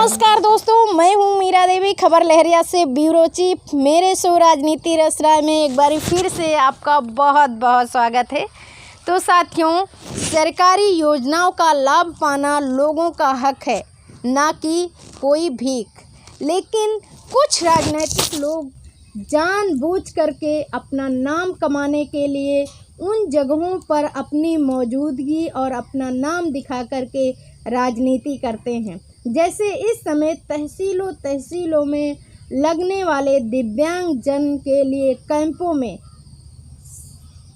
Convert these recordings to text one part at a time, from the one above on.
नमस्कार दोस्तों, मैं हूं मीरा देवी, खबर लहरिया से ब्यूरो चीफ। मेरे शो राजनीति रस राय में एक बार फिर से आपका बहुत बहुत स्वागत है। तो साथियों, सरकारी योजनाओं का लाभ पाना लोगों का हक है, ना कि कोई भीख। लेकिन कुछ राजनीतिक लोग जानबूझ करके अपना नाम कमाने के लिए उन जगहों पर अपनी मौजूदगी और अपना नाम दिखा करके राजनीति करते हैं। जैसे इस समय तहसीलों में लगने वाले दिव्यांग जन के लिए कैंपों में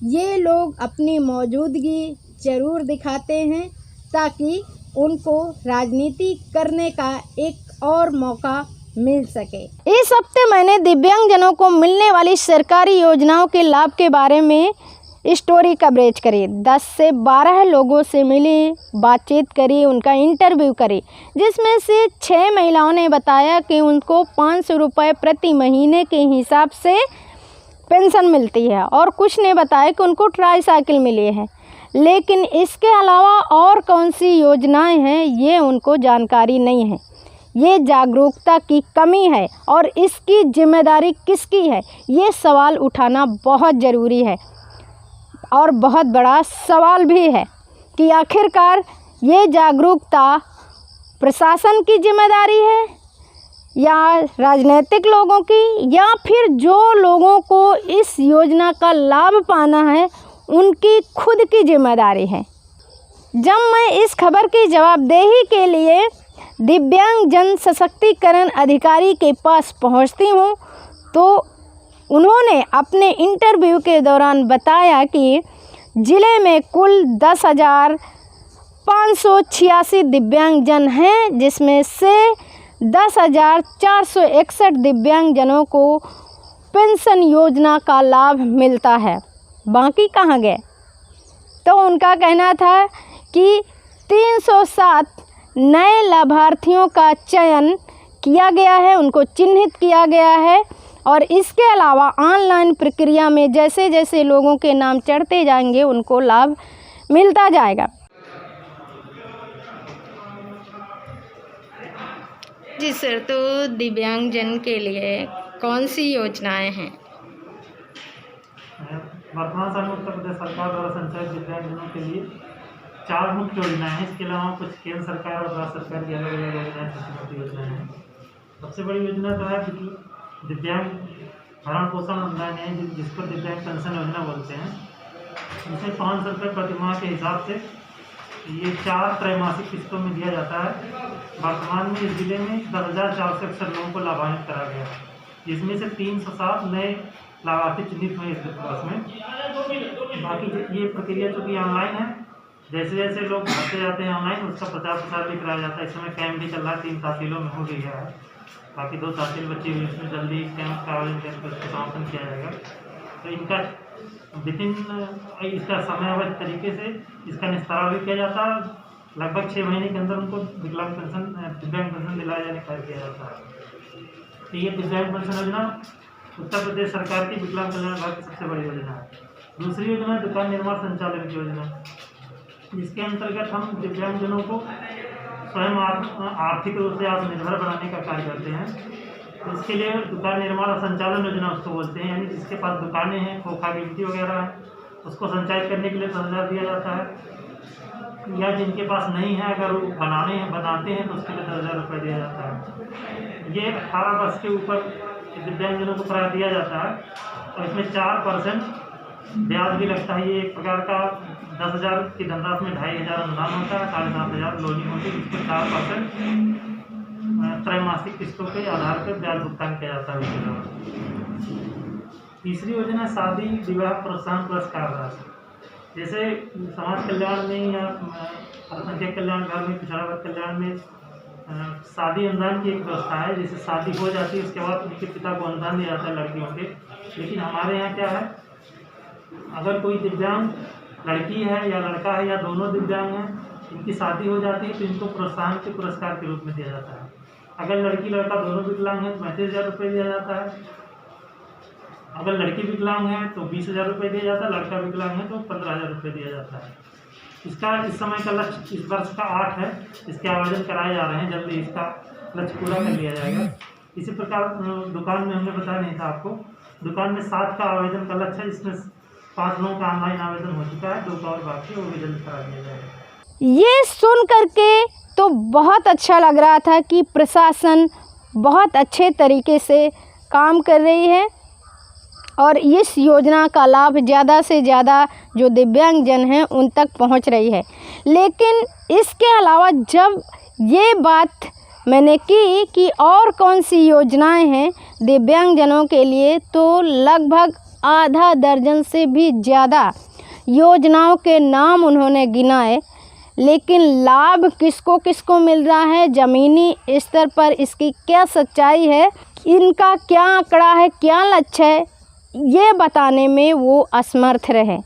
ये लोग अपनी मौजूदगी ज़रूर दिखाते हैं, ताकि उनको राजनीति करने का एक और मौका मिल सके। इस हफ्ते मैंने दिव्यांगजनों को मिलने वाली सरकारी योजनाओं के लाभ के बारे में स्टोरी कवरेज करी। 10 से 12 लोगों से मिली, बातचीत करी, उनका इंटरव्यू करी, जिसमें से 6 महिलाओं ने बताया कि उनको 500 रुपये प्रति महीने के हिसाब से पेंशन मिलती है, और कुछ ने बताया कि उनको ट्राईसाइकिल मिली है। लेकिन इसके अलावा और कौन सी योजनाएं हैं, ये उनको जानकारी नहीं है। ये जागरूकता की कमी है, और इसकी जिम्मेदारी किसकी है, ये सवाल उठाना बहुत ज़रूरी है। और बहुत बड़ा सवाल भी है कि आखिरकार ये जागरूकता प्रशासन की जिम्मेदारी है, या राजनीतिक लोगों की, या फिर जो लोगों को इस योजना का लाभ पाना है उनकी खुद की जिम्मेदारी है। जब मैं इस खबर की जवाबदेही के लिए दिव्यांग जन सशक्तिकरण अधिकारी के पास पहुंचती हूं, तो उन्होंने अपने इंटरव्यू के दौरान बताया कि ज़िले में कुल 10,586 दिव्यांगजन हैं, जिसमें से 10,461 दिव्यांगजनों को पेंशन योजना का लाभ मिलता है। बाकी कहाँ गए? तो उनका कहना था कि 307 नए लाभार्थियों का चयन किया गया है, उनको चिन्हित किया गया है, और इसके अलावा ऑनलाइन प्रक्रिया में जैसे जैसे लोगों के नाम चढ़ते जाएंगे उनको लाभ मिलता जाएगा। जी सर, तो दिव्यांगजन के लिए कौन सी योजनाएं हैं? वर्तमान समय उत्तर प्रदेश सरकार द्वारा संचालित दिव्यांगजनों के लिए 4 मुख्य योजनाएं हैं। इसके अलावा कुछ केंद्र सरकार और राज्य सरकार की अलग अलग योजनाएं, छोटी छोटी योजनाएं हैं। सबसे बड़ी योजना तो है दिव्यांग भरण पोषण अनुदान है, जिसको दिव्यांग पेंशन योजना बोलते हैं। इसमें 500 रुपये प्रतिमाह के हिसाब से ये 4 त्रैमासिक किस्तों में दिया जाता है। वर्तमान में इस जिले में 10,461 लोगों को लाभान्वित करा गया है, जिसमें से 307 नए लाभार्थी चिन्हित हुए इस वर्ष में। बाकी ये प्रक्रिया चूँकि ऑनलाइन है, जैसे जैसे लोग भरते जाते हैं ऑनलाइन, उसका प्रचार प्रसार भी कराया जाता है। इस समय कैंप भी चल रहा है, 3 तहसीलों में हो गया है, बाकी 2 तहसील बची हुई, उसमें जल्दी कैंप का आयोजन करके उसका समापन किया जाएगा। तो इनका विदिन इसका समयावधि तरीके से इसका निस्तारण भी किया जाता है। लगभग 6 महीने के अंदर उनको दिव्यांग पेंशन दिलाया जाने का किया जाता है। तो ये दिव्यांग पेंशन योजना उत्तर प्रदेश सरकार की विकलांग कल्याण विभाग की सबसे बड़ी योजना है। दूसरी योजना है दुकान निर्माण संचालन की योजना, जिसके अंतर्गत हम दिव्यांगजनों को स्वयं आर्थिक रूप से आत्मनिर्भर बनाने का कार्य करते हैं। तो इसके लिए दुकान निर्माण और संचालन योजना उसको बोलते हैं, यानी जिसके पास दुकानें हैं, खोखा गिनती वगैरह है, उसको संचालित करने के लिए 10,000 दिया जाता है। या जिनके पास नहीं है, अगर वो बनाते हैं तो उसके लिए 10,000 रुपये दिया जाता है। ये 18 वर्ष के ऊपर दिव्यांगजनों को प्राप्त दिया जाता है, और इसमें 4% ब्याज भी लगता है। ये एक प्रकार का 10,000 की धनराशि में 2,500 अनुदान होता है, 7,500 लोनिंग होती है, जिसके 4% त्रैमासिक किस्तों के आधार पर ब्याज भुगतान किया जाता है। तीसरी योजना शादी विवाह प्रोत्साहन पुरस्कार राशि। जैसे समाज कल्याण में या अल्पसंख्यक कल्याण विभाग में, पिछड़ा वर्ग कल्याण में शादी अनुदान की एक व्यवस्था है। जैसे शादी हो जाती है, उसके बाद उनके पिता को अनुदान दिया जाता है लड़कियों के। लेकिन हमारे यहाँ क्या है, अगर कोई दिव्यांग लड़की है या लड़का है, या दोनों दिव्यांग हैं, इनकी शादी हो जाती है, तो इनको प्रोत्साहन के पुरस्कार के रूप में दिया जाता है। अगर लड़की लड़का दोनों विकलांग हैं तो 35,000 रुपये दिया जाता है। अगर लड़की विकलांग है तो 20,000 रुपये दिया जाता है, लड़का विकलांग है तो 15,000 रुपये दिया जाता है। इसका इस समय का लक्ष्य इस वर्ष का 8 है। इसके आवेदन कराए जा रहे हैं, जल्दी इसका लक्ष्य पूरा कर लिया जाएगा। इसी प्रकार दुकान में हमने बताया नहीं था आपको, दुकान में 7 का आवेदन का लक्ष्य है, जिसमें 5 लोगों का ऑनलाइन आवेदन हो चुका है, 2 का और बाकी वो भी जल्द करा दिया जाएगा। ये सुन करके तो बहुत अच्छा लग रहा था कि प्रशासन बहुत अच्छे तरीके से काम कर रही है और इस योजना का लाभ ज़्यादा से ज़्यादा जो दिव्यांगजन हैं उन तक पहुंच रही है। लेकिन इसके अलावा जब ये बात मैंने की कि और कौन सी योजनाएं हैं दिव्यांगजनों के लिए, तो लगभग आधा दर्जन से भी ज़्यादा योजनाओं के नाम उन्होंने गिनाए। लेकिन लाभ किसको किसको मिल रहा है, ज़मीनी स्तर पर इसकी क्या सच्चाई है, इनका क्या आंकड़ा है, क्या लक्ष्य है, ये बताने में वो असमर्थ रहे।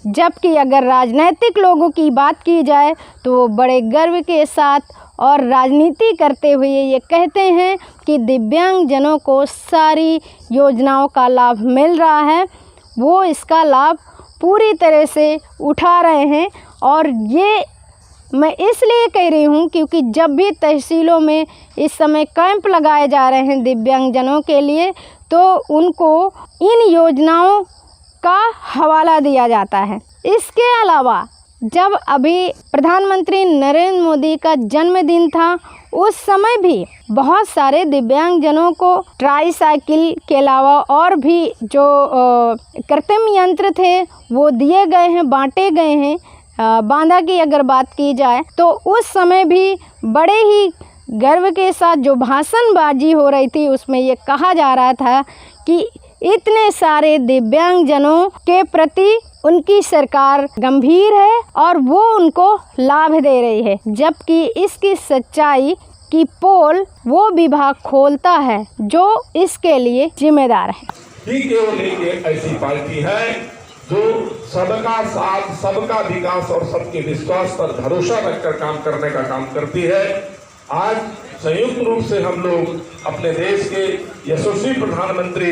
जबकि अगर राजनीतिक लोगों की बात की जाए तो वो बड़े गर्व के साथ और राजनीति करते हुए ये कहते हैं कि दिव्यांगजनों को सारी योजनाओं का लाभ मिल रहा है, वो इसका लाभ पूरी तरह से उठा रहे हैं। और ये मैं इसलिए कह रही हूँ क्योंकि जब भी तहसीलों में इस समय कैंप लगाए जा रहे हैं दिव्यांगजनों के लिए, तो उनको इन योजनाओं का हवाला दिया जाता है। इसके अलावा जब अभी प्रधानमंत्री नरेंद्र मोदी का जन्मदिन था, उस समय भी बहुत सारे दिव्यांगजनों को ट्राईसाइकिल के अलावा और भी जो कृत्रिम यंत्र थे वो दिए गए हैं, बांटे गए हैं। बांदा की अगर बात की जाए तो उस समय भी बड़े ही गर्व के साथ जो भाषणबाजी हो रही थी उसमें ये कहा जा रहा था कि इतने सारे दिव्यांगजनों के प्रति उनकी सरकार गंभीर है और वो उनको लाभ दे रही है। जबकि इसकी सच्चाई की पोल वो विभाग खोलता है जो इसके लिए जिम्मेदार है। केवल एक ऐसी पार्टी है जो सबका साथ, सबका विकास और सबके विश्वास पर भरोसा रखकर काम करने का काम करती है। आज संयुक्त रूप से हम लोग अपने देश के यशस्वी प्रधानमंत्री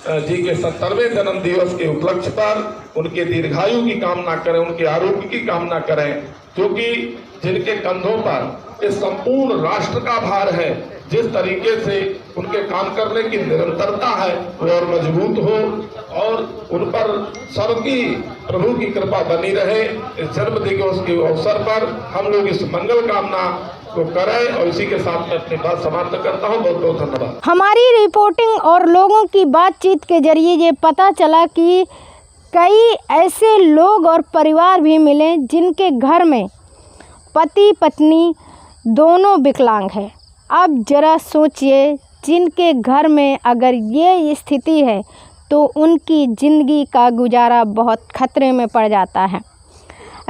जी के 70वें जन्म दिवस के उपलक्ष्य पर उनके दीर्घायु की कामना करें, उनके आरोग्य की कामना करें, क्योंकि जिनके कंधों पर इस संपूर्ण राष्ट्र का भार है, जिस तरीके से उनके काम करने की निरंतरता है वो और मजबूत हो और उन पर सबकी प्रभु की कृपा बनी रहे। इस जन्म दिवस के अवसर पर हम लोग इस मंगल कामना को करें और इसी के साथ मैं अपनी बात समाप्त करता हूँ। बहुत बहुत धन्यवाद। हमारी रिपोर्टिंग और लोगों की बातचीत के जरिए ये पता चला कि कई ऐसे लोग और परिवार भी मिले जिनके घर में पति पत्नी दोनों विकलांग हैं। अब जरा सोचिए, जिनके घर में अगर ये स्थिति है तो उनकी ज़िंदगी का गुजारा बहुत खतरे में पड़ जाता है।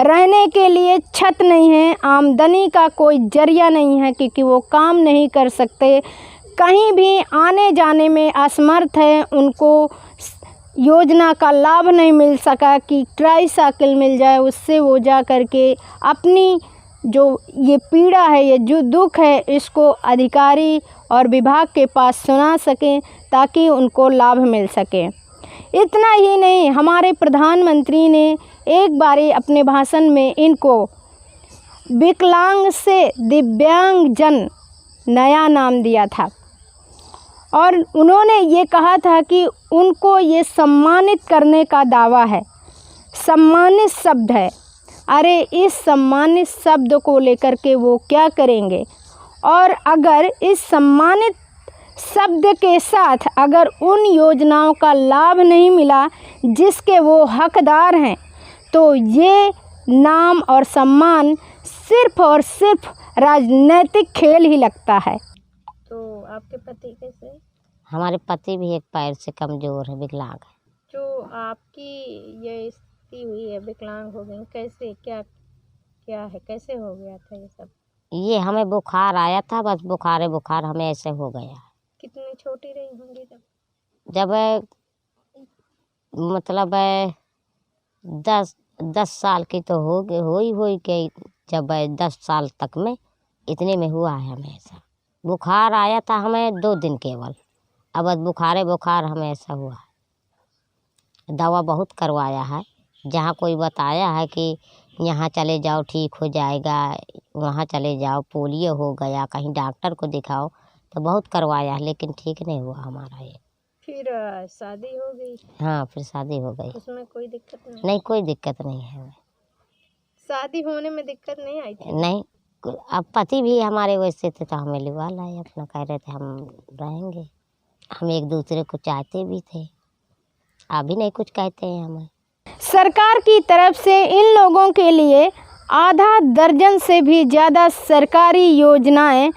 रहने के लिए छत नहीं है, आमदनी का कोई जरिया नहीं है क्योंकि वो काम नहीं कर सकते, कहीं भी आने जाने में असमर्थ है, उनको योजना का लाभ नहीं मिल सका कि ट्राईसाइकिल मिल जाए, उससे वो जा कर के अपनी जो ये पीड़ा है, ये जो दुख है, इसको अधिकारी और विभाग के पास सुना सकें ताकि उनको लाभ मिल सके। इतना ही नहीं, हमारे प्रधानमंत्री ने एक बारी अपने भाषण में इनको विकलांग से दिव्यांगजन नया नाम दिया था और उन्होंने ये कहा था कि उनको ये सम्मानित करने का दावा है। सम्मानित शब्द है, अरे इस सम्मानित शब्द को लेकर के वो क्या करेंगे? और अगर इस सम्मानित शब्द के साथ अगर उन योजनाओं का लाभ नहीं मिला जिसके वो हकदार हैं, तो ये नाम और सम्मान सिर्फ और सिर्फ राजनीतिक खेल ही लगता है। तो आपके पति कैसे? हमारे पति भी एक पैर से कमज़ोर है, विकलांग है। जो आपकी ये स्थिति हुई है, विकलांग हो गई, कैसे, क्या क्या है, कैसे हो गया था ये सब? ये हमें बुखार आया था, बस बुखार हमें ऐसे हो गया। कितनी छोटी रही होंगी जब मतलब 10 साल की तो हो के जब 10 साल तक में इतने में हुआ है हमें ऐसा। बुखार आया था हमें 2 दिन केवल, अब बस बुखार हमें ऐसा हुआ है। दवा बहुत करवाया है, जहाँ कोई बताया है कि यहाँ चले जाओ ठीक हो जाएगा, वहाँ चले जाओ, पोलियो हो गया, कहीं डॉक्टर को दिखाओ, तो बहुत करवाया लेकिन ठीक नहीं हुआ हमारा ये। फिर शादी हो गई, हाँ फिर शादी हो गई। उसमें कोई दिक्कत नहीं? नहीं कोई दिक्कत नहीं है हमें। शादी होने में दिक्कत नहीं आई थी? नहीं, अब पति भी हमारे वैसे थे तो हमें लिवा लाए अपना, कह रहे थे हम रहेंगे। हम एक दूसरे को चाहते भी थे, अभी नहीं कुछ कहते हैं हमें। सरकार की तरफ से इन लोगों के लिए आधा दर्जन से भी ज़्यादा सरकारी योजनाएं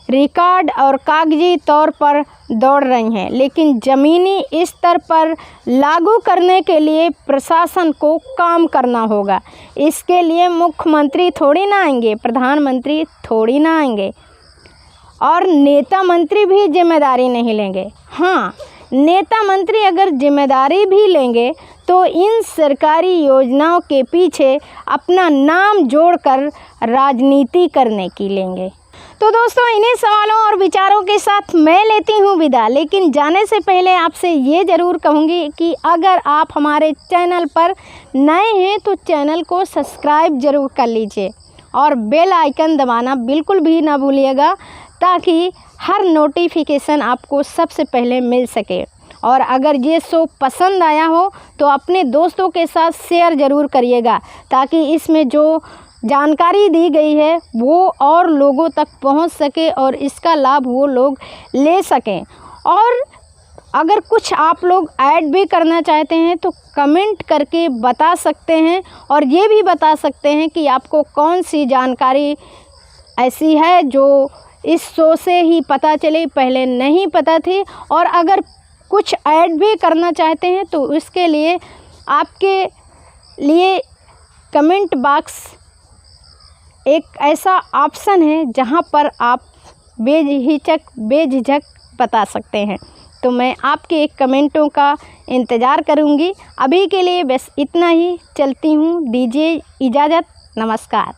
रिकॉर्ड और कागजी तौर पर दौड़ रही हैं, लेकिन ज़मीनी स्तर पर लागू करने के लिए प्रशासन को काम करना होगा। इसके लिए मुख्यमंत्री थोड़ी ना आएंगे, प्रधानमंत्री थोड़ी ना आएंगे और नेता मंत्री भी जिम्मेदारी नहीं लेंगे। हाँ, नेता मंत्री अगर जिम्मेदारी भी लेंगे तो इन सरकारी योजनाओं के पीछे अपना नाम जोड़कर राजनीति करने की लेंगे। तो दोस्तों, इन्हीं सवालों और विचारों के साथ मैं लेती हूँ विदा, लेकिन जाने से पहले आपसे ये ज़रूर कहूँगी कि अगर आप हमारे चैनल पर नए हैं तो चैनल को सब्सक्राइब ज़रूर कर लीजिए और बेल आइकन दबाना बिल्कुल भी ना भूलिएगा, ताकि हर नोटिफिकेशन आपको सबसे पहले मिल सके। और अगर ये शो पसंद आया हो तो अपने दोस्तों के साथ शेयर ज़रूर करिएगा, ताकि इसमें जो जानकारी दी गई है वो और लोगों तक पहुंच सके और इसका लाभ वो लोग ले सकें। और अगर कुछ आप लोग ऐड भी करना चाहते हैं तो कमेंट करके बता सकते हैं, और ये भी बता सकते हैं कि आपको कौन सी जानकारी ऐसी है जो इस शो से ही पता चले, पहले नहीं पता थी। और अगर कुछ ऐड भी करना चाहते हैं तो इसके लिए आपके लिए कमेंट बॉक्स एक ऐसा ऑप्शन है जहां पर आप बेझिझक बता सकते हैं। तो मैं आपके कमेंटों का इंतज़ार करूंगी। अभी के लिए बस इतना ही, चलती हूं, दीजिए इजाज़त, नमस्कार।